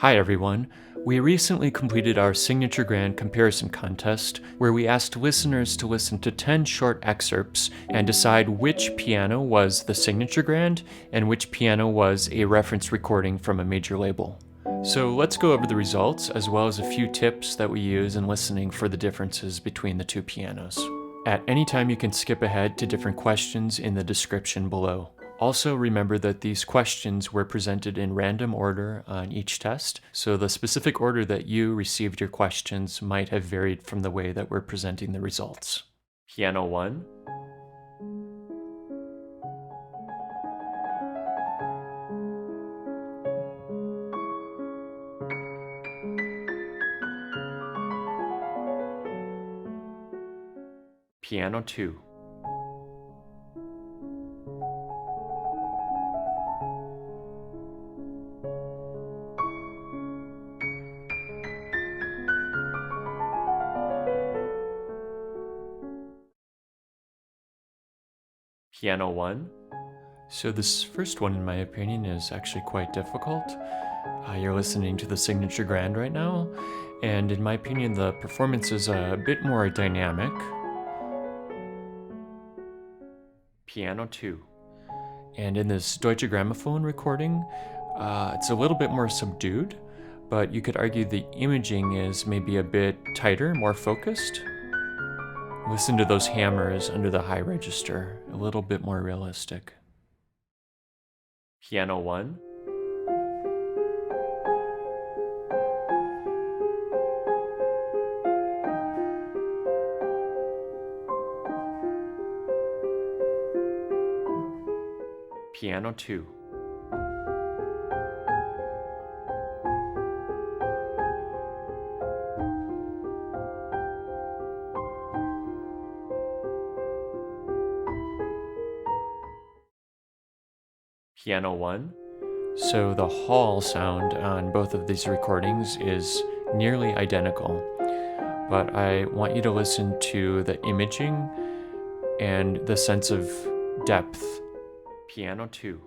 Hi everyone. We recently completed our Signature Grand comparison contest where we asked listeners to listen to 10 short excerpts and decide which piano was the Signature Grand and which piano was a reference recording from a major label. So let's go over the results as well as a few tips that we use in listening for the differences between the two pianos. At any time you can skip ahead to different questions in the description below. Also remember that these questions were presented in random order on each test, so the specific order that you received your questions might have varied from the way that we're presenting the results. Piano 1. Piano 2. Piano 1. So this first one, in my opinion, is actually quite difficult. You're listening to the Signature Grand right now, and in my opinion, the performance is a bit more dynamic. Piano 2. And in this Deutsche Grammophon recording, it's a little bit more subdued, but you could argue the imaging is maybe a bit tighter, more focused. Listen to those hammers under the high register, a little bit more realistic. Piano 1. Piano 2. Piano 1. So the hall sound on both of these recordings is nearly identical, but I want you to listen to the imaging and the sense of depth. Piano 2.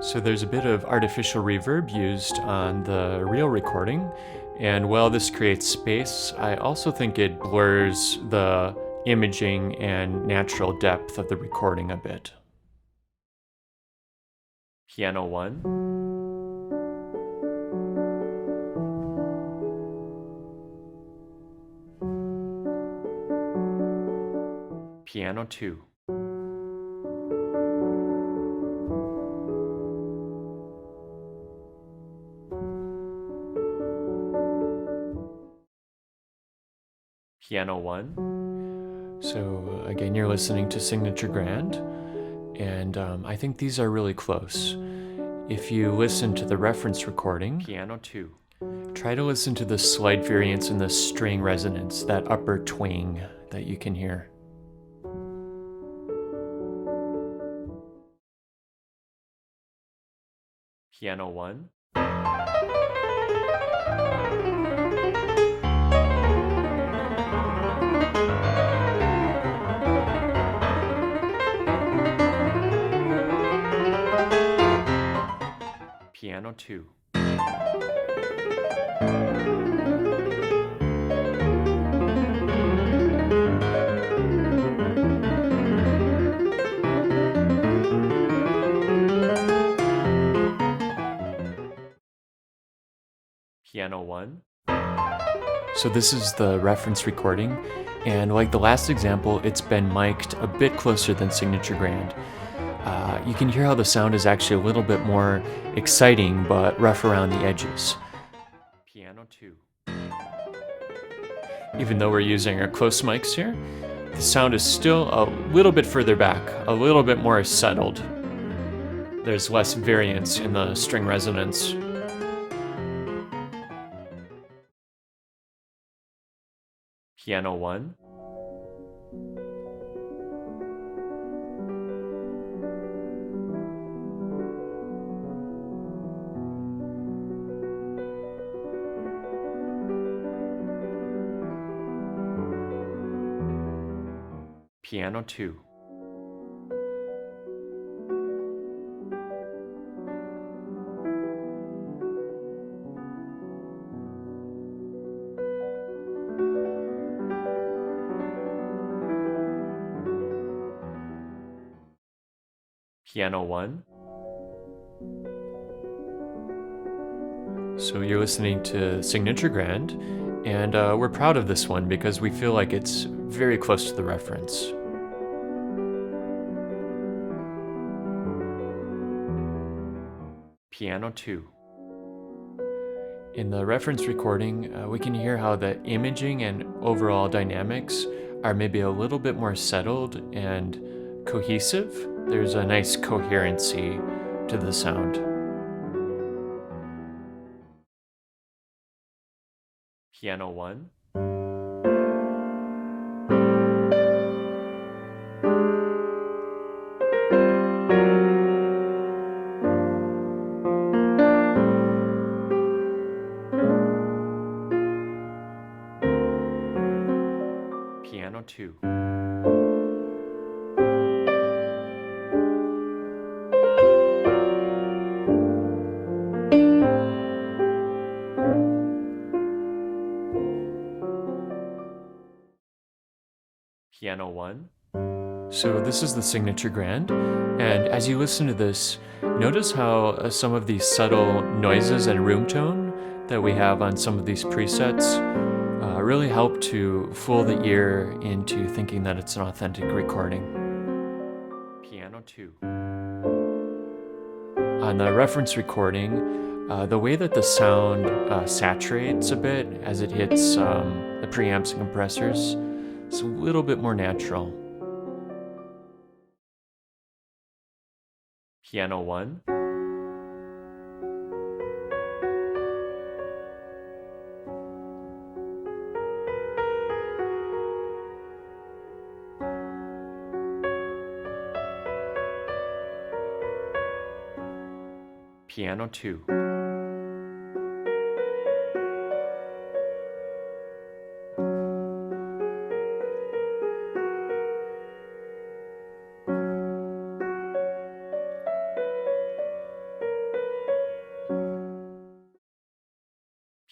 So there's a bit of artificial reverb used on the real recording, and while this creates space, I also think it blurs the imaging and natural depth of the recording a bit. Piano 1. Piano 2. Piano 1. So again, you're listening to Signature Grand, and I think these are really close. If you listen to the reference recording, Piano 2, try to listen to the slight variance in the string resonance, that upper twang that you can hear. Piano 1. Piano 2. Piano 1. So this is the reference recording, and like the last example, it's been mic'd a bit closer than Signature Grand. You can hear how the sound is actually a little bit more exciting, but rough around the edges. Piano 2. Even though we're using our close mics here, the sound is still a little bit further back, a little bit more settled. There's less variance in the string resonance. Piano 1. Piano 2. Piano 1. So you're listening to Signature Grand, and we're proud of this one because we feel like it's very close to the reference. Piano 2. In the reference recording, we can hear how the imaging and overall dynamics are maybe a little bit more settled and cohesive. There's a nice coherency to the sound. Piano 1. Piano 2. Piano 1. So this is the Signature Grand, and as you listen to this, notice how some of these subtle noises and room tone that we have on some of these presets really help to fool the ear into thinking that it's an authentic recording. Piano 2. On the reference recording, the way that the sound saturates a bit as it hits the preamps and compressors is a little bit more natural. Piano 1. Piano 2.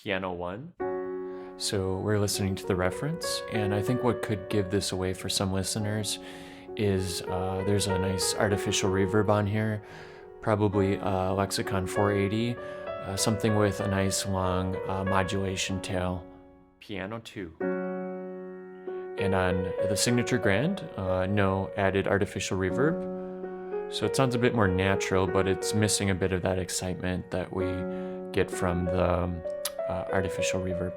Piano 1. So we're listening to the reference, and I think what could give this away for some listeners is there's a nice artificial reverb on here, probably Lexicon 480, something with a nice long modulation tail. Piano 2. And on the Signature Grand, no added artificial reverb. So it sounds a bit more natural, but it's missing a bit of that excitement that we get from the artificial reverb.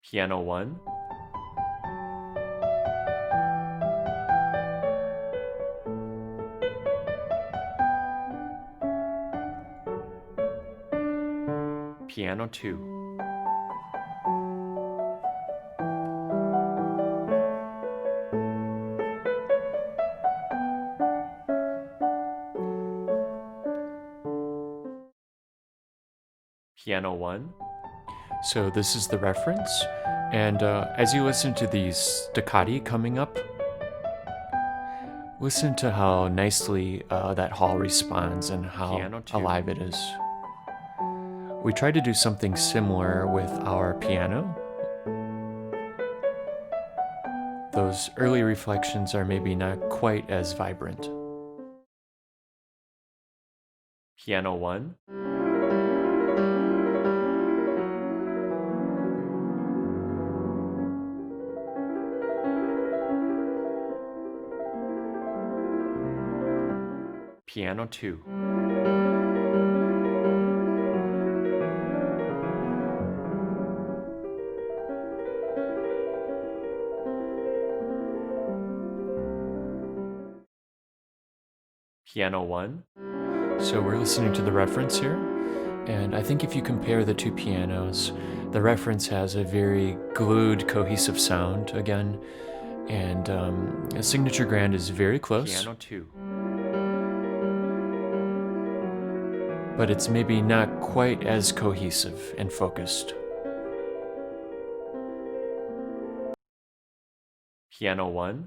Piano 1. Piano 2. Piano 1. So this is the reference, and as you listen to these staccati coming up, listen to how nicely that hall responds and how alive it is. We tried to do something similar with our piano. Those early reflections are maybe not quite as vibrant. Piano 1. Piano 2. Piano 1. So we're listening to the reference here, and I think if you compare the two pianos, the reference has a very glued, cohesive sound again, and a Signature Grand is very close. Piano 2. But it's maybe not quite as cohesive and focused. Piano 1.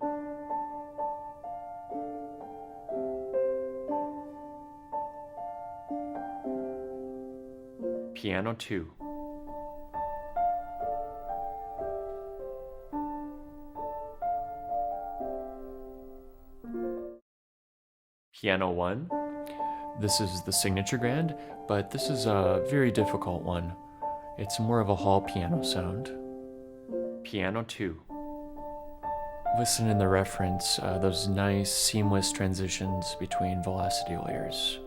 Piano 2. Piano 1. This is the signature grand, but this is a very difficult one. It's more of a hall piano sound. Piano 2. Listen in the reference, those nice seamless transitions between velocity layers.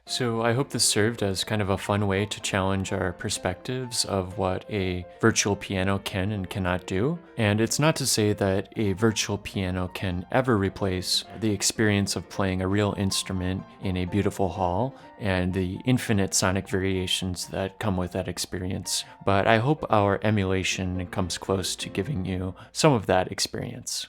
So I hope this served as kind of a fun way to challenge our perspectives of what a virtual piano can and cannot do. And it's not to say that a virtual piano can ever replace the experience of playing a real instrument in a beautiful hall and the infinite sonic variations that come with that experience. But I hope our emulation comes close to giving you some of that experience.